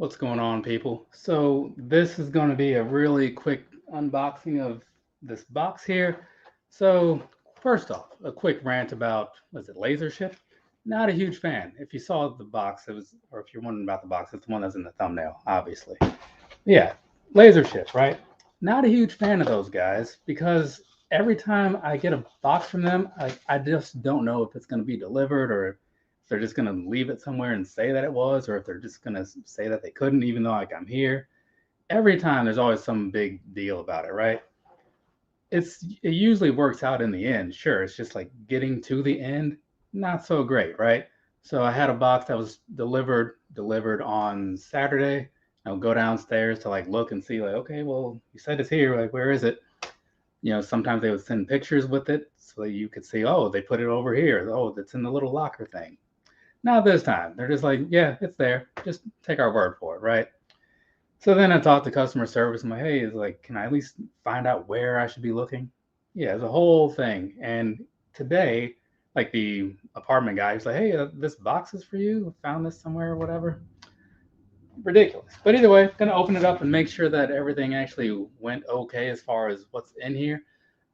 What's going on, people? So this is going to be a really quick unboxing of this box here. So first off, a quick rant about, was it LaserShip? Not a huge fan. If you saw the box, it was, or if you're wondering about the box, it's the one that's in the thumbnail, obviously. Yeah, LaserShip, right? Not a huge fan of those guys because every time I get a box from them, I just don't know if it's going to be delivered or if they're just going to leave it somewhere and say that it was, or if they're just going to say that they couldn't, even though like I'm here. Every time there's always some big deal about it, right? It usually works out in the end. Sure, it's just like getting to the end, not so great, right? So I had a box that was delivered on Saturday. I'll go downstairs to like look and see like, okay, well, you said it's here. Like, where is it? Sometimes they would send pictures with it so that you could see, oh, they put it over here. Oh, it's in the little locker thing. Not this time. They're just like, yeah, it's there. Just take our word for it, right? So then I talked to customer service. I'm like, hey, is like, can I at least find out where I should be looking? Yeah, it's a whole thing. And today, like the apartment guy, he's like, hey, this box is for you. I found this somewhere or whatever. Ridiculous. But either way, gonna open it up and make sure that everything actually went okay as far as what's in here.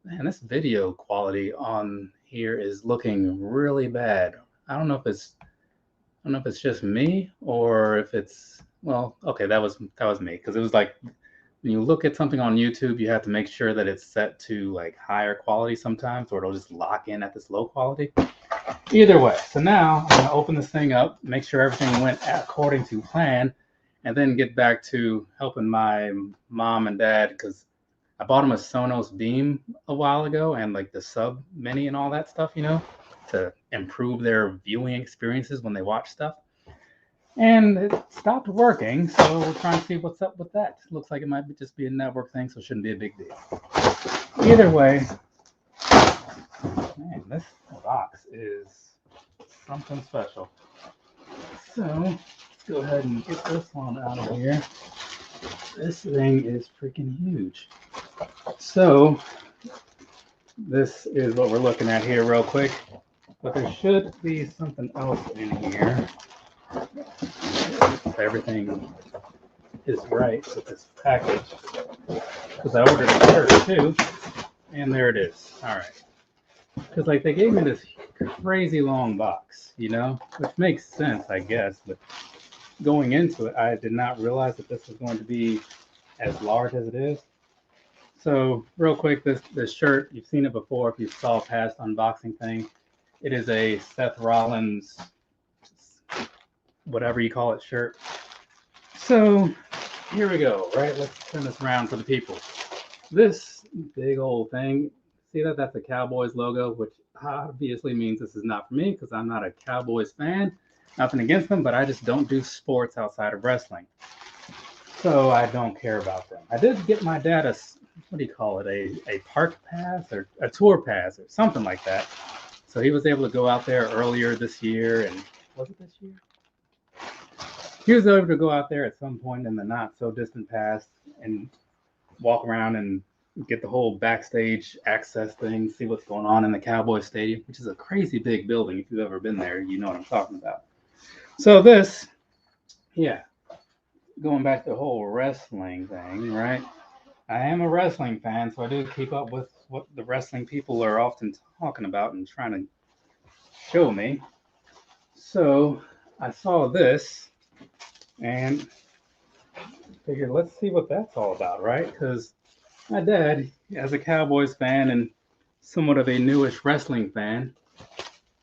Man, this video quality on here is looking really bad. I don't know if it's I don't know if it's just me or if it's well, okay, that was me because it was like when you look at something on YouTube, you have to make sure that it's set to like higher quality sometimes, or it'll just lock in at this low quality. Either way, so now I'm gonna open this thing up, make sure everything went according to plan, and then get back to helping my mom and dad because I bought them a Sonos Beam a while ago and like the Sub Mini and all that stuff, to improve their viewing experiences when they watch stuff. And it stopped working, so we're trying to see what's up with that. Looks like it might just be a network thing, so it shouldn't be a big deal. Either way, man, this box is something special. So let's go ahead and get this one out of here. This thing is freaking huge. So this is what we're looking at here real quick. But there should be something else in here. If everything is right with this package. Because I ordered a shirt too. And there it is. All right. Because like they gave me this crazy long box, which makes sense, I guess. But going into it, I did not realize that this was going to be as large as it is. So real quick, this shirt, you've seen it before if you saw past unboxing thing. It is a Seth Rollins, whatever you call it, shirt. So here we go, right? Let's turn this around for the people. This big old thing, see that? That's a Cowboys logo, which obviously means this is not for me because I'm not a Cowboys fan. Nothing against them, but I just don't do sports outside of wrestling. So I don't care about them. I did get my dad what do you call it, a park pass or a tour pass or something like that. So he was able to go out there earlier this year, and was it this year? He was able to go out there at some point in the not so distant past and walk around and get the whole backstage access thing, see what's going on in the Cowboys Stadium, which is a crazy big building. If you've ever been there, you know what I'm talking about. So this, yeah, going back to the whole wrestling thing, right? I am a wrestling fan, so I do keep up with what the wrestling people are often talking about and trying to show me. So I saw this and figured, let's see what that's all about, right? Because my dad, as a Cowboys fan and somewhat of a newish wrestling fan,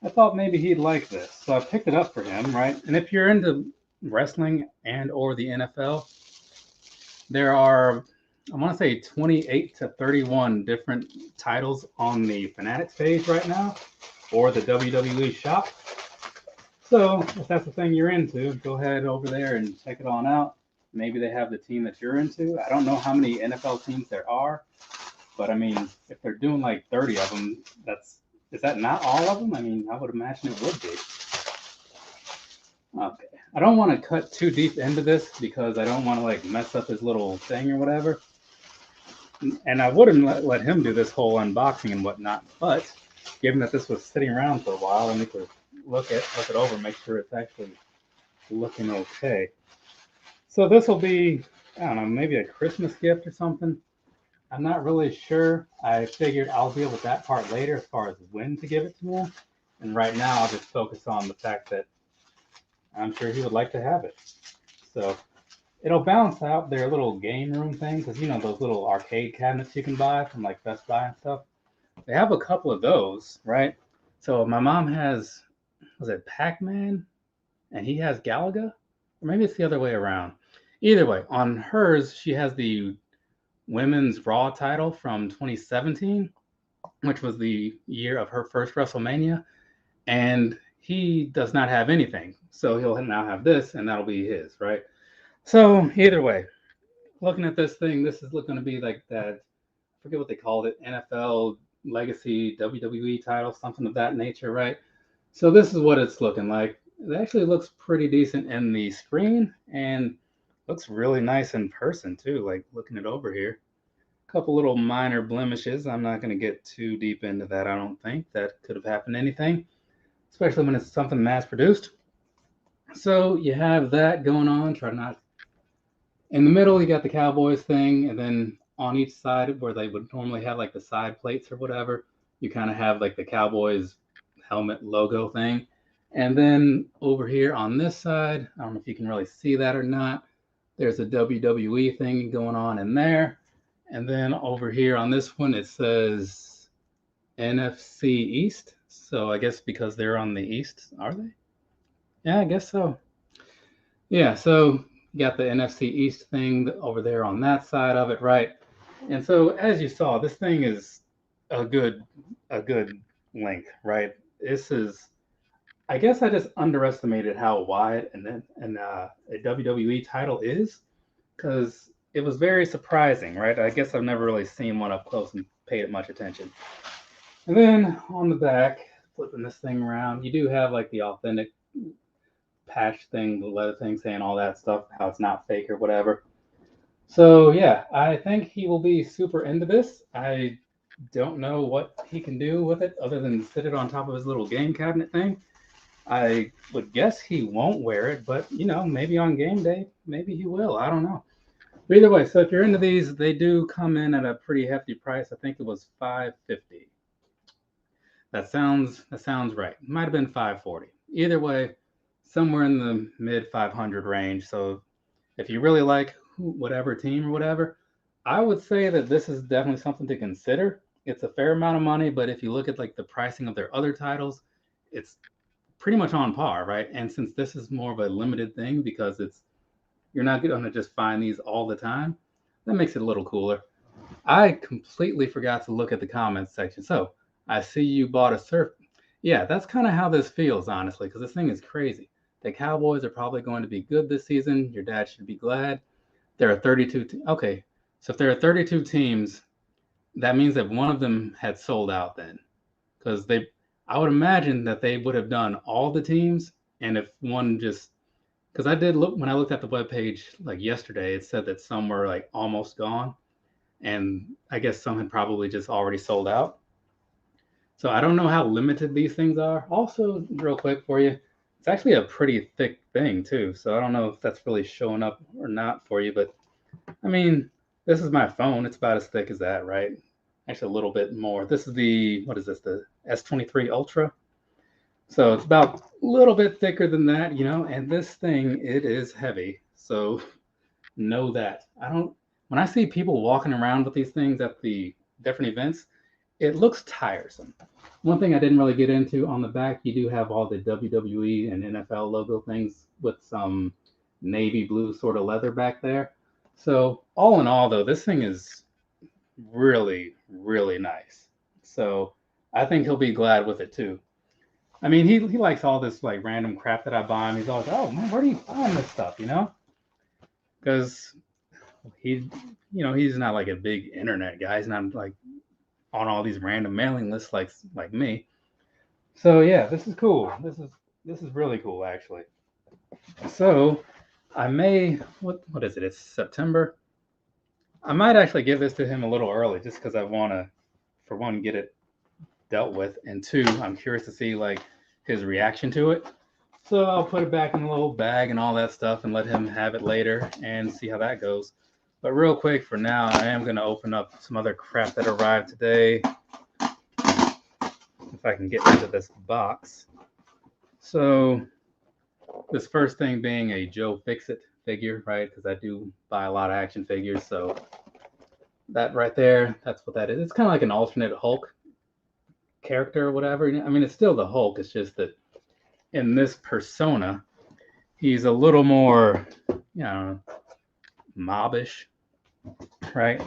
I thought maybe he'd like this. So I picked it up for him, right? And if you're into wrestling and or the NFL, there are, I want to say 28 to 31 different titles on the Fanatics page right now, or the WWE shop. So if that's the thing you're into, go ahead over there and check it on out. Maybe they have the team that you're into. I don't know how many NFL teams there are, but I mean, if they're doing like 30 of them, is that not all of them? I mean, I would imagine it would be. Okay. I don't want to cut too deep into this because I don't want to like mess up his little thing or whatever. And I wouldn't let him do this whole unboxing and whatnot, but given that this was sitting around for a while, I need to look it over, make sure it's actually looking okay. So this will be, I don't know, maybe a Christmas gift or something. I'm not really sure. I figured I'll deal with that part later as far as when to give it to him. And right now I'll just focus on the fact that I'm sure he would like to have it. So it'll balance out their little game room thing because you know those little arcade cabinets you can buy from like Best Buy and stuff. They have a couple of those, right? So my mom has, was it Pac-Man, and he has Galaga, or maybe it's the other way around. Either way, on hers she has the women's Raw title from 2017, which was the year of her first WrestleMania, and he does not have anything. So he'll now have this, and that'll be his, right? So either way, looking at this thing, this is going to be like that. I forget what they called it, NFL Legacy WWE title, something of that nature, right? So this is what it's looking like. It actually looks pretty decent in the screen and looks really nice in person too. Like looking it over here, a couple little minor blemishes. I'm not going to get too deep into that. I don't think that could have happened to anything, especially when it's something mass produced. So you have that going on. Try not in the middle, you got the Cowboys thing, and then on each side, where they would normally have like the side plates or whatever, you kind of have like the Cowboys helmet logo thing. And then over here on this side, I don't know if you can really see that or not, there's a WWE thing going on in there. And then over here on this one, it says NFC East. So I guess because they're on the East, are they? Yeah, I guess so. Yeah, so you got the NFC East thing over there on that side of it, right? And so as you saw, this thing is a good a good length, right? This is, I guess I just underestimated how wide a WWE title is because it was very surprising, right? I guess I've never really seen one up close and paid it much attention. And then on the back, flipping this thing around, you do have like the authentic patch thing, the leather thing saying all that stuff, how it's not fake or whatever. So yeah, I think he will be super into this. I don't know what he can do with it other than sit it on top of his little game cabinet thing. I would guess he won't wear it, but you know, maybe on game day, maybe he will. I don't know. But either way, so if you're into these, they do come in at a pretty hefty price. I think it was $550. That sounds right. Might have been 540. Either way, somewhere in the mid 500 range. So if you really like whatever team or whatever, I would say that this is definitely something to consider. It's a fair amount of money, but if you look at like the pricing of their other titles, it's pretty much on par, right? And since this is more of a limited thing because it's you're not going to just find these all the time, that makes it a little cooler. I completely forgot to look at the comments section. So I see you bought a surf. Yeah, that's kind of how this feels, honestly, because this thing is crazy. The Cowboys are probably going to be good this season. Your dad should be glad. There are 32. Okay, so if there are 32 teams, that means that one of them had sold out then, because I would imagine that they would have done all the teams, and if one just, because I did look when I looked at the webpage like yesterday, it said that some were like almost gone, and I guess some had probably just already sold out. So I don't know how limited these things are. Also, real quick for you, it's actually a pretty thick thing too. So I don't know if that's really showing up or not for you, but I mean, this is my phone. It's about as thick as that, right? Actually, a little bit more. This is what is this, the S23 Ultra? So it's about a little bit thicker than that, you know, and this thing, it is heavy. So know that. When I see people walking around with these things at the different events, it looks tiresome. One thing I didn't really get into on the back, you do have all the WWE and NFL logo things with some navy blue sort of leather back there. So all in all, though, this thing is really, really nice. So I think he'll be glad with it too. I mean, he likes all this like random crap that I buy him. He's always, oh man, where do you find this stuff? You know, because he, he's not like a big internet guy. He's not like on all these random mailing lists like me. So yeah, this is cool. This is really cool actually. So I may what is it? It's September. I might actually give this to him a little early just because I want to, for one, get it dealt with, and two, I'm curious to see like his reaction to it. So I'll put it back in a little bag and all that stuff and let him have it later and see how that goes. But real quick for now, I am going to open up some other crap that arrived today. If I can get into this box. So this first thing being a Joe Fixit figure, right? Because I do buy a lot of action figures. So that right there, that's what that is. It's kind of like an alternate Hulk character or whatever. I mean, it's still the Hulk. It's just that in this persona, he's a little more, mobbish, right?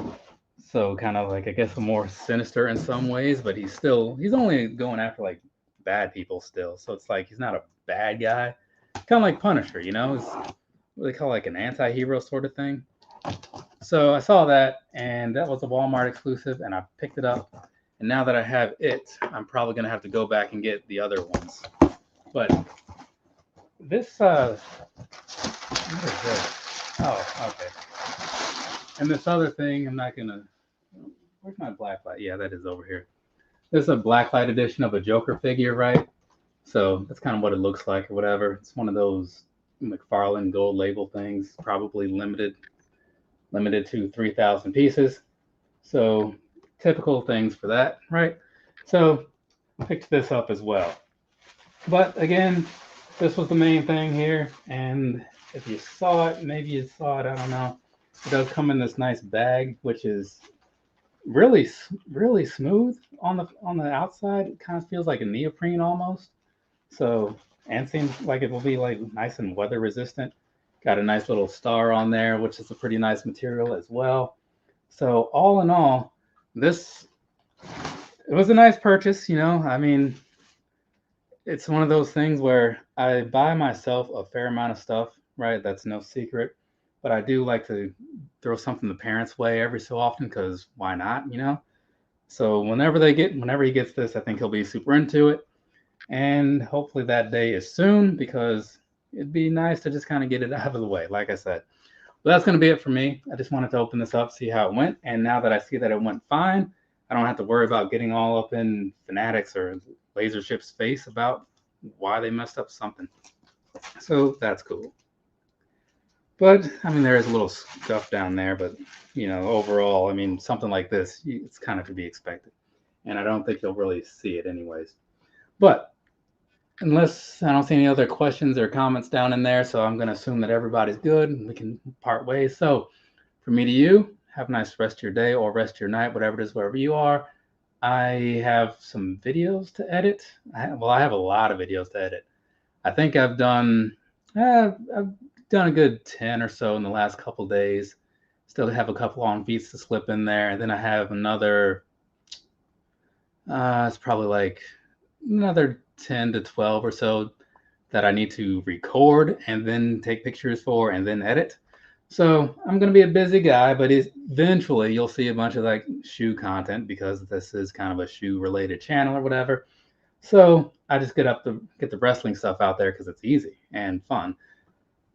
So kind of like, I guess, more sinister in some ways, but he's only going after like bad people still. So it's like he's not a bad guy. Kind of like Punisher, It's what they call like an anti-hero sort of thing. So I saw that, and that was a Walmart exclusive, and I picked it up. And now that I have it, I'm probably going to have to go back and get the other ones. But this, what is this? Oh, okay. And this other thing, I'm not going to, where's my blacklight? Yeah, that is over here. This is a blacklight edition of a Joker figure, right? So that's kind of what it looks like or whatever. It's one of those McFarlane gold label things, probably limited to 3,000 pieces. So typical things for that, right? So I picked this up as well. But again, this was the main thing here. And if you saw it, maybe you saw it, I don't know. It does come in this nice bag, which is really, really smooth on the outside. It kind of feels like a neoprene almost. So, and seems like it will be like nice and weather resistant. Got a nice little star on there, which is a pretty nice material as well. So all in all, it was a nice purchase, I mean, it's one of those things where I buy myself a fair amount of stuff, right? That's no secret. But I do like to throw something the parents' way every so often because why not, So whenever he gets this, I think he'll be super into it. And hopefully that day is soon because it'd be nice to just kind of get it out of the way, like I said. But that's going to be it for me. I just wanted to open this up, see how it went. And now that I see that it went fine, I don't have to worry about getting all up in Fanatics or LaserShip's face about why they messed up something. So that's cool. But, I mean, there is a little stuff down there, but, overall, I mean, something like this, it's kind of to be expected. And I don't think you'll really see it anyways. But unless I don't see any other questions or comments down in there, so I'm going to assume that everybody's good and we can part ways. So from me to you, have a nice rest of your day or rest of your night, whatever it is, wherever you are. I have some videos to edit. I have a lot of videos to edit. I think I've done a good 10 or so in the last couple days. Still have a couple on beats to slip in there. And then I have another, it's probably like another 10 to 12 or so that I need to record and then take pictures for and then edit. So I'm going to be a busy guy, but eventually you'll see a bunch of like shoe content because this is kind of a shoe related channel or whatever. So I just get the wrestling stuff out there because it's easy and fun.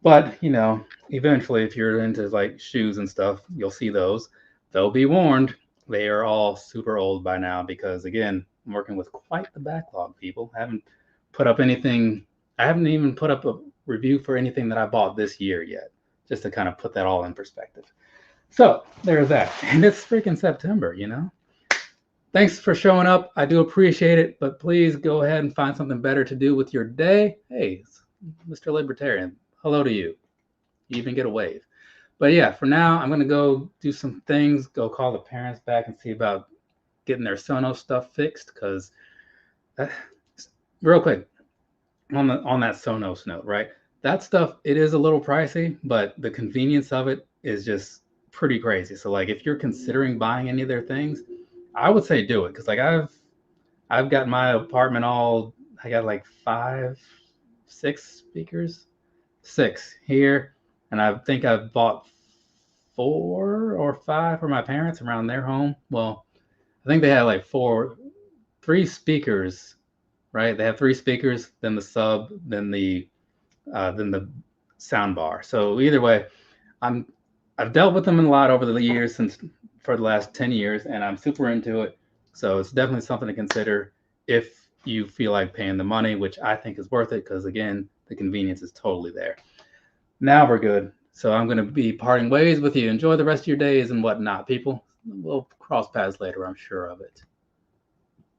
But, eventually if you're into like shoes and stuff, you'll see those. They'll be warned. They are all super old by now because, again, I'm working with quite the backlog, people. I haven't even put up a review for anything that I bought this year yet, just to kind of put that all in perspective. So there's that. And it's freaking September, Thanks for showing up. I do appreciate it, but please go ahead and find something better to do with your day. Hey, Mr. Libertarian, hello to you. You even get a wave. But yeah, for now, I'm going to go do some things, go call the parents back and see about getting their Sonos stuff fixed. Because, real quick, on that Sonos note, right? That stuff, it is a little pricey, but the convenience of it is just pretty crazy. So, like, if you're considering buying any of their things, I would say do it. Because, like, I've got my apartment I got like 6 speakers. 6 here. And I think I've bought 4 or 5 for my parents around their home. Well, I think they had like 3 speakers, right? They have 3 speakers, then the sub, then the sound bar. So either way, I've dealt with them a lot over the years for the last 10 years, and I'm super into it. So it's definitely something to consider if you feel like paying the money, which I think is worth it because, again, the convenience is totally there. Now we're good. So I'm going to be parting ways with you. Enjoy the rest of your days and whatnot, people. We'll cross paths later, I'm sure of it.